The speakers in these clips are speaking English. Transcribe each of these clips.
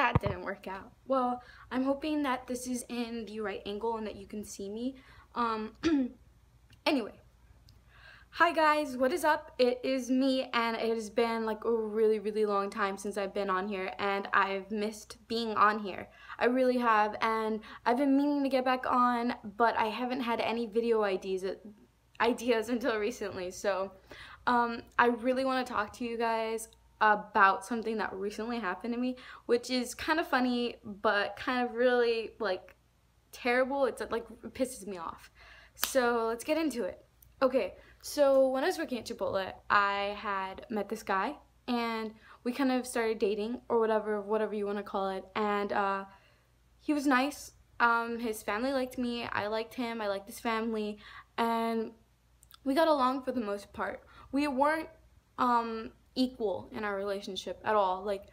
That didn't work out. Well, I'm hoping that this is in the right angle and that you can see me. Anyway. Hi guys, what is up? It is me, and it has been like a really long time since I've been on here, and I've missed being on here. I really have, and I've been meaning to get back on, but I haven't had any video ideas until recently. So I really want to talk to you guys about something that recently happened to me, which is kind of funny but kind of really like terrible. It pisses me off. So let's get into it. Okay, so when I was working at Chipotle, I had met this guy, and we kind of started dating, or whatever you want to call it, and he was nice. His family liked me, I liked him, I liked his family, and we got along for the most part. We weren't equal in our relationship at all. Like,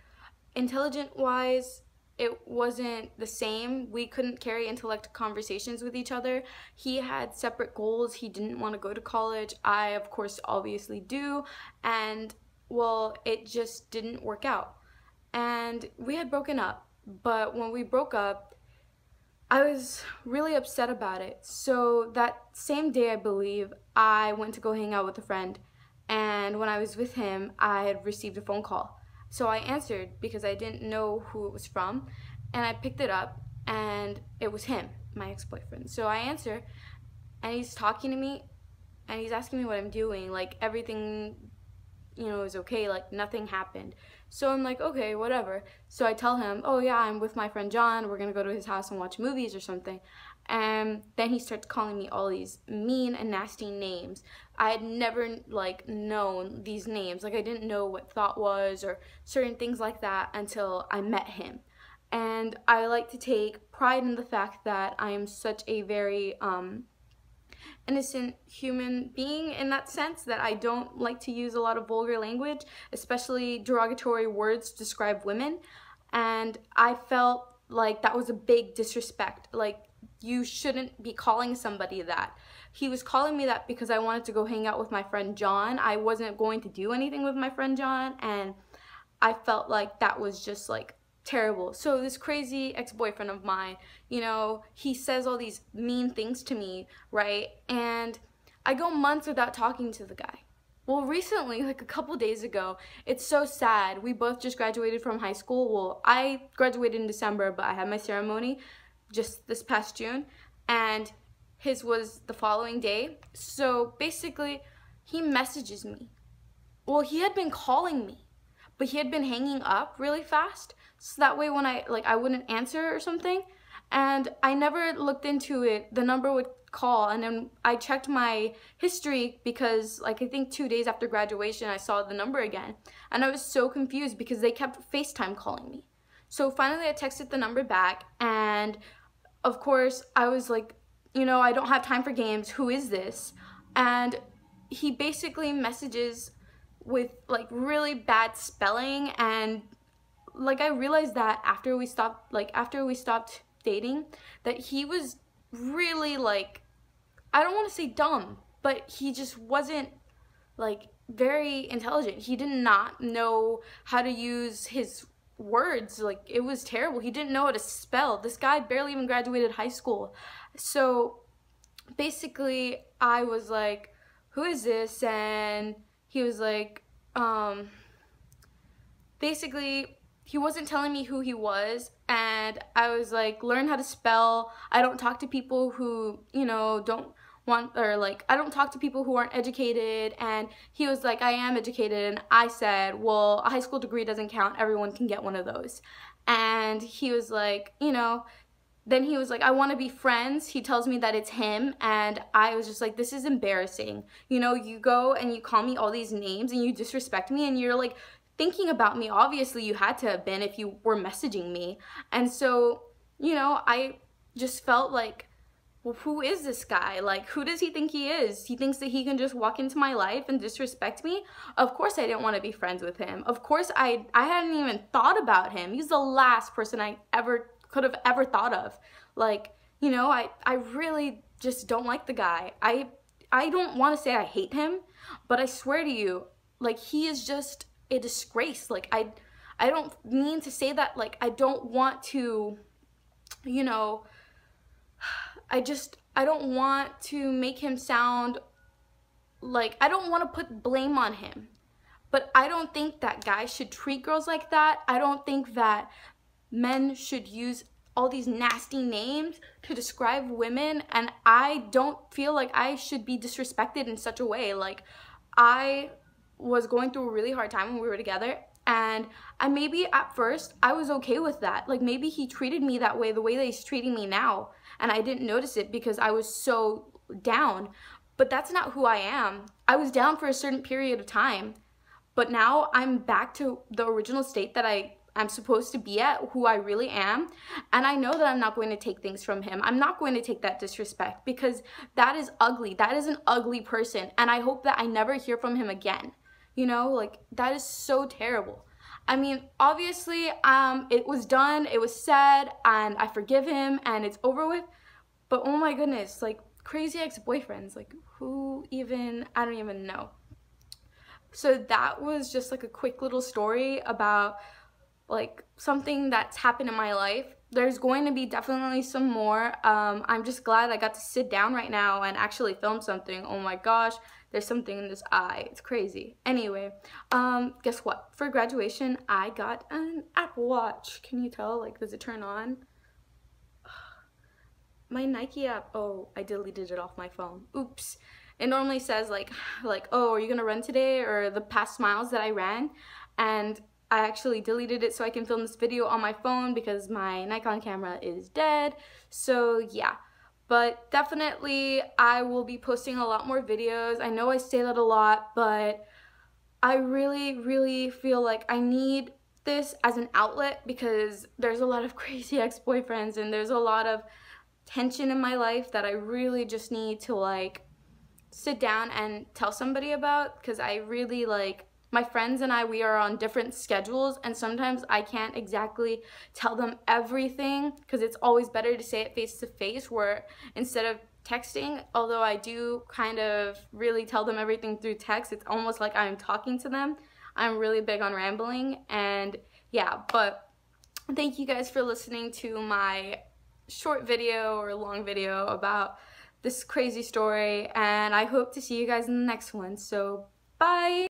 intelligent-wise, it wasn't the same. We couldn't carry intellect conversations with each other. He had separate goals. He didn't want to go to college. I, of course, obviously do. And, well, it just didn't work out. And we had broken up. But when we broke up, I was really upset about it. So that same day, I believe, I went to go hang out with a friend. And when I was with him, I had received a phone call. So I answered because I didn't know who it was from, and I picked it up, and it was him, my ex-boyfriend. So I answer, and he's talking to me, and he's asking me what I'm doing, like everything, is okay, like nothing happened. So I'm like, okay, whatever. So I tell him, oh yeah, I'm with my friend John, we're gonna go to his house and watch movies or something. And then he starts calling me all these mean and nasty names. I had never known these names. Like, I didn't know what thought was or certain things like that until I met him. And I like to take pride in the fact that I am such a very innocent human being, in that sense, that I don't like to use a lot of vulgar language, especially derogatory words to describe women. And I felt like that was a big disrespect. Like, you shouldn't be calling somebody that. He was calling me that because I wanted to go hang out with my friend John. I wasn't going to do anything with my friend John, and I felt like that was just like terrible. So this crazy ex-boyfriend of mine, he says all these mean things to me, right? And I go months without talking to the guy. Well, recently, like a couple days ago, it's so sad. We both just graduated from high school. Well, I graduated in December, but I had my ceremony just this past June, and his was the following day. So basically, he messages me. Well, he had been calling me, but he had been hanging up really fast, so that way when I wouldn't answer or something, and I never looked into it. The number would call, and then I checked my history because I think 2 days after graduation I saw the number again, and I was so confused because they kept FaceTime calling me. So finally I texted the number back, and of course I was like, I don't have time for games, who is this? And he basically messages with like really bad spelling, and I realized that after we stopped dating, that he was really I don't want to say dumb, but he just wasn't very intelligent. He did not know how to use his words. It was terrible. He didn't know how to spell. This guy barely even graduated high school. So basically I was like, who is this? And he was like, basically he wasn't telling me who he was, and I was like, learn how to spell. I don't talk to people who, don't want, or I don't talk to people who aren't educated. And he was like, I am educated. And I said, well, a high school degree doesn't count, everyone can get one of those. And he was like, then he was like, I want to be friends. He tells me that it's him, and I was just like, this is embarrassing. You go and you call me all these names and you disrespect me, and you're thinking about me. Obviously you had to have been if you were messaging me. And so, I just felt like, well, who is this guy? Who does he think he is? He thinks that he can just walk into my life and disrespect me? Of course I didn't want to be friends with him. Of course I hadn't even thought about him. He's the last person I could have ever thought of. I really just don't like the guy. I don't want to say I hate him, but I swear to you, he is just a disgrace. I don't mean to say that like I don't want to, you know, I don't want to make him sound like, I don't want to put blame on him. But I don't think that guys should treat girls like that. I don't think that men should use all these nasty names to describe women, and I don't feel like I should be disrespected in such a way. Like, I was going through a really hard time when we were together, and maybe at first I was okay with that. Like, maybe he treated me that way, the way that he's treating me now, and I didn't notice it because I was so down. But that's not who I am. I was down for a certain period of time, but now I'm back to the original state that I'm supposed to be at, who I really am. And I know that I'm not going to take things from him. I'm not going to take that disrespect, because that is ugly. That is an ugly person. And I hope that I never hear from him again. You know, like, that is so terrible. I mean, obviously, it was done, it was said, and I forgive him, and it's over with. But oh my goodness, like, crazy ex-boyfriends, like, who even, I don't even know. So that was just like a quick little story about like something that's happened in my life. There's going to be definitely some more. I'm just glad I got to sit down right now and actually film something. Oh my gosh, there's something in this eye. It's crazy. Anyway, guess what? For graduation, I got an Apple Watch. Can you tell? Like, does it turn on? My Nike app, oh, I deleted it off my phone. Oops. It normally says like, oh, are you gonna run today, or the past miles that I ran, and I actually deleted it so I can film this video on my phone because my Nikon camera is dead. So yeah, but definitely I will be posting a lot more videos. I know I say that a lot, but I really feel like I need this as an outlet, because there's a lot of crazy ex-boyfriends and there's a lot of tension in my life that I really just need to like sit down and tell somebody about, because I really, like, my friends and we are on different schedules, and sometimes I can't exactly tell them everything, because it's always better to say it face to face, where instead of texting, although I do kind of really tell them everything through text, it's almost like I'm talking to them. I'm really big on rambling, and yeah, but thank you guys for listening to my short video or long video about this crazy story, and I hope to see you guys in the next one. So bye.